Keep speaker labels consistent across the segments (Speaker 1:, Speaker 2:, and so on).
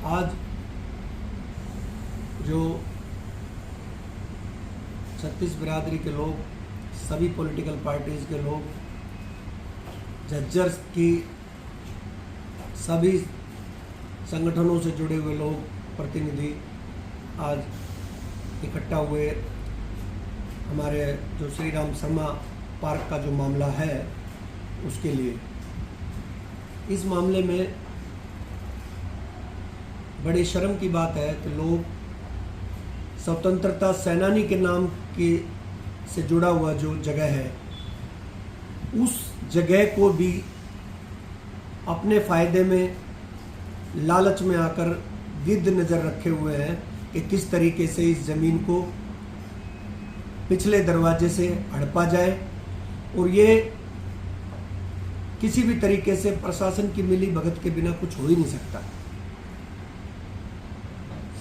Speaker 1: आज जो 36 बिरादरी के लोग, सभी पॉलिटिकल पार्टीज़ के लोग, झज्जर की सभी संगठनों से जुड़े हुए लोग, प्रतिनिधि आज इकट्ठा हुए हमारे जो श्री राम शर्मा पार्क का जो मामला है उसके लिए। इस मामले में बड़ी शर्म की बात है कि लोग स्वतंत्रता सेनानी के नाम के से जुड़ा हुआ जो जगह है उस जगह को भी अपने फायदे में, लालच में आकर गिद्ध नज़र रखे हुए हैं कि किस तरीके से इस ज़मीन को पिछले दरवाजे से हड़पा जाए और ये किसी भी तरीके से प्रशासन की मिली भगत के बिना कुछ हो ही नहीं सकता।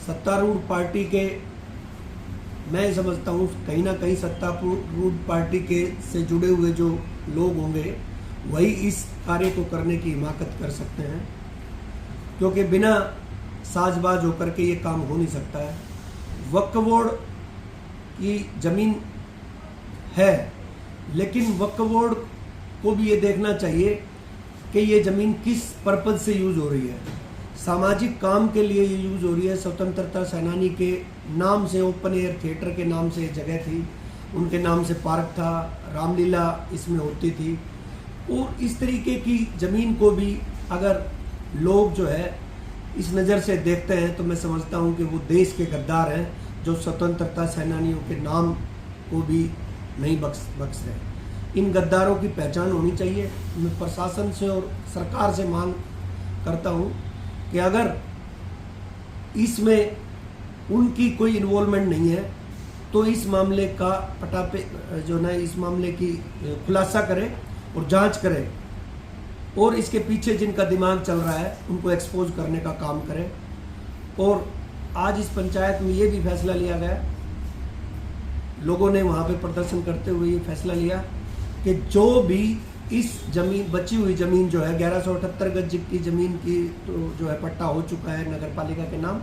Speaker 1: सत्तारूढ़ पार्टी के, मैं समझता हूँ कहीं ना कहीं सत्तारूढ़ पार्टी के से जुड़े हुए जो लोग होंगे वही इस कार्य को करने की हिमाकत कर सकते हैं, क्योंकि बिना साजबाज होकर के ये काम हो नहीं सकता है। वक्फ बोर्ड की ज़मीन है, लेकिन वक्फ बोर्ड को भी ये देखना चाहिए कि ये ज़मीन किस पर्पज़ से यूज़ हो रही है। सामाजिक काम के लिए ये यूज़ हो रही है। स्वतंत्रता सेनानी के नाम से ओपन एयर थिएटर के नाम से जगह थी, उनके नाम से पार्क था, रामलीला इसमें होती थी। और इस तरीके की ज़मीन को भी अगर लोग जो है इस नज़र से देखते हैं तो मैं समझता हूँ कि वो देश के गद्दार हैं जो स्वतंत्रता सेनानियों के नाम को भी नहीं बख्श रहे। इन गद्दारों की पहचान होनी चाहिए। मैं प्रशासन से और सरकार से मांग करता हूँ कि अगर इसमें उनकी कोई इन्वॉल्वमेंट नहीं है तो इस मामले का पटापे जो ना इस मामले की खुलासा करें और जांच करें और इसके पीछे जिनका दिमाग चल रहा है उनको एक्सपोज करने का काम करें। और आज इस पंचायत में ये भी फैसला लिया गया, लोगों ने वहाँ पे प्रदर्शन करते हुए ये फैसला लिया कि जो भी इस जमीन, बची हुई ज़मीन जो है 1178 गज की ज़मीन की तो जो है पट्टा हो चुका है नगर पालिका के नाम,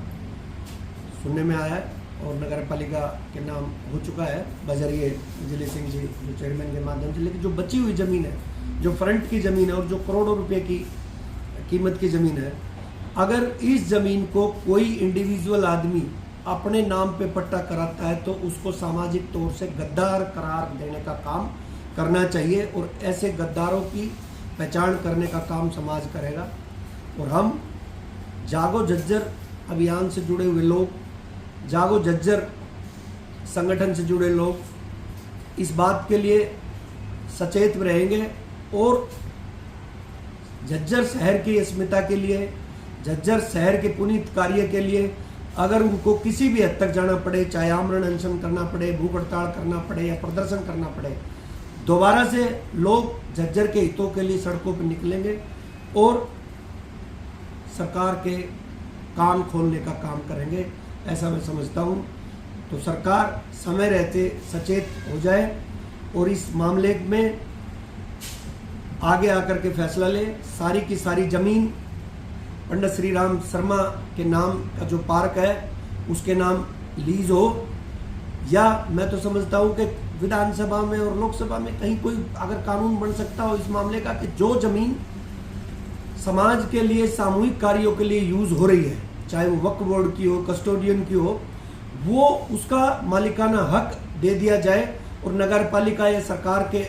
Speaker 1: सुनने में आया है, और नगर पालिका के नाम हो चुका है बजरिए जिले सिंह जी जो चेयरमैन के माध्यम से। लेकिन जो बची हुई ज़मीन है, जो फ्रंट की ज़मीन है और जो करोड़ों रुपए की कीमत की ज़मीन है, अगर इस ज़मीन को कोई इंडिविजुअल आदमी अपने नाम पे पट्टा कराता है तो उसको सामाजिक तौर से गद्दार करार देने का काम करना चाहिए और ऐसे गद्दारों की पहचान करने का काम समाज करेगा। और हम जागो झज्जर अभियान से जुड़े हुए लोग, जागो झज्जर संगठन से जुड़े लोग इस बात के लिए सचेत रहेंगे और झज्जर शहर की अस्मिता के लिए, झज्जर शहर के पुनीत कार्य के लिए अगर उनको किसी भी हद तक जाना पड़े, चाहे आमरण अनशन करना पड़े, भूख हड़ताल करना पड़े या प्रदर्शन करना पड़े, दोबारा से लोग झज्जर के हितों के लिए सड़कों पर निकलेंगे और सरकार के कान खोलने का काम करेंगे, ऐसा मैं समझता हूँ। तो सरकार समय रहते सचेत हो जाए और इस मामले में आगे आकर के फैसला ले। सारी की सारी ज़मीन पंडित श्री राम शर्मा के नाम का जो पार्क है उसके नाम लीज हो, या मैं तो समझता हूँ कि विधानसभा में और लोकसभा में कहीं कोई अगर कानून बन सकता हो इस मामले का कि जो ज़मीन समाज के लिए, सामूहिक कार्यों के लिए यूज़ हो रही है, चाहे वो वक्फ बोर्ड की हो, कस्टोडियन की हो, वो उसका मालिकाना हक दे दिया जाए और नगर पालिका या सरकार के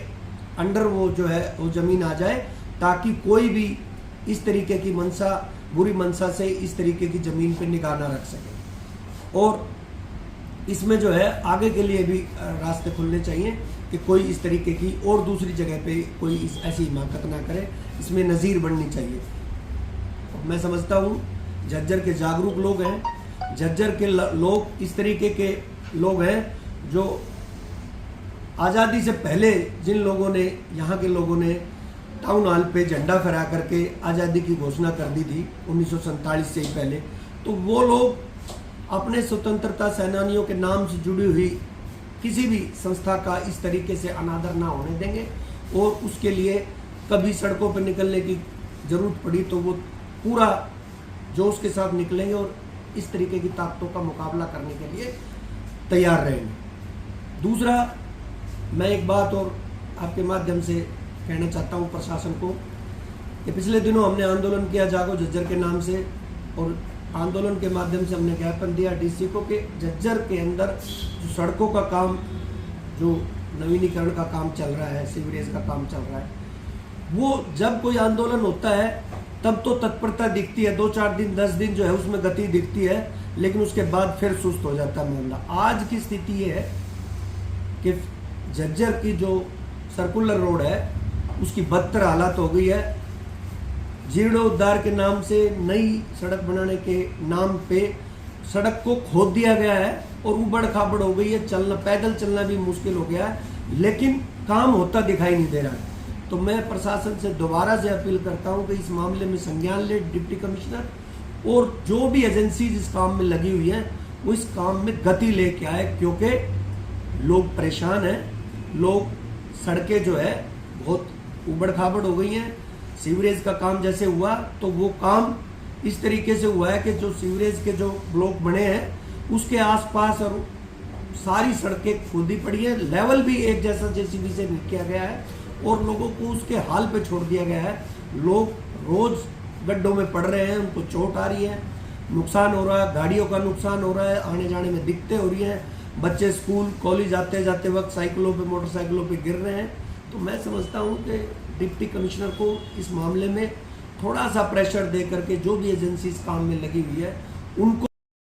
Speaker 1: अंडर वो जो है वो ज़मीन आ जाए, ताकि कोई भी इस तरीके की मंशा, बुरी मंशा से इस तरीके की ज़मीन पे निगाह ना रख सके। और इसमें जो है आगे के लिए भी रास्ते खुलने चाहिए कि कोई इस तरीके की और दूसरी जगह पे कोई ऐसी हिमाकत ना करे, इसमें नज़ीर बननी चाहिए। मैं समझता हूँ झज्जर के जागरूक लोग हैं, झज्जर के लोग इस तरीके के लोग हैं जो आज़ादी से पहले जिन लोगों ने, यहाँ के लोगों ने टाउन हॉल पे झंडा फहरा करके आज़ादी की घोषणा कर दी थी 1947 से ही पहले, तो वो लोग अपने स्वतंत्रता सेनानियों के नाम से जुड़ी हुई किसी भी संस्था का इस तरीके से अनादर ना होने देंगे और उसके लिए कभी सड़कों पर निकलने की ज़रूरत पड़ी तो वो पूरा जोश के साथ निकलेंगे और इस तरीके की ताकतों का मुकाबला करने के लिए तैयार रहेंगे। दूसरा, मैं एक बात और आपके माध्यम से कहना चाहता हूँ प्रशासन को कि पिछले दिनों हमने आंदोलन किया जागो झज्जर के नाम से, और आंदोलन के माध्यम से हमने ज्ञापन दिया डीसी को कि झज्जर के अंदर जो सड़कों का काम, जो नवीनीकरण का काम चल रहा है, सीवरेज का काम चल रहा है, वो जब कोई आंदोलन होता है तब तो तत्परता दिखती है, 2-4 दिन 10 दिन जो है उसमें गति दिखती है, लेकिन उसके बाद फिर सुस्त हो जाता है मामला। आज की स्थिति ये है कि झज्जर की जो सर्कुलर रोड है उसकी बदतर हालत हो गई है। जीर्णोद्धार के नाम से, नई सड़क बनाने के नाम पे सड़क को खोद दिया गया है और उबड़ खाबड़ हो गई है, चलना, पैदल चलना भी मुश्किल हो गया है, लेकिन काम होता दिखाई नहीं दे रहा है। तो मैं प्रशासन से दोबारा से अपील करता हूं कि इस मामले में संज्ञान ले डिप्टी कमिश्नर और जो भी एजेंसीज इस काम में लगी हुई हैं वो इस काम में गति लेके आए, क्योंकि लोग परेशान हैं। लोग, सड़कें जो है बहुत उबड़ खाबड़ हो गई हैं। सीवरेज का काम जैसे हुआ तो वो काम इस तरीके से हुआ है कि जो सीवरेज के जो ब्लॉक बने हैं उसके आसपास और सारी सड़कें खोदी पड़ी है, लेवल भी एक जैसा जेसीबी से किया गया है और लोगों को उसके हाल पे छोड़ दिया गया है। लोग रोज गड्ढों में पड़ रहे हैं, उनको चोट आ रही है, नुकसान हो रहा है, गाड़ियों का नुकसान हो रहा है, आने जाने में दिक्कतें हो रही हैं, बच्चे स्कूल कॉलेज आते जाते वक्त साइकिलों पे, मोटरसाइकिलों पे गिर रहे हैं। तो मैं समझता हूँ कि डिप्टी कमिश्नर को इस मामले में थोड़ा सा प्रेशर दे करके जो भी एजेंसी इस काम में लगी हुई है उनको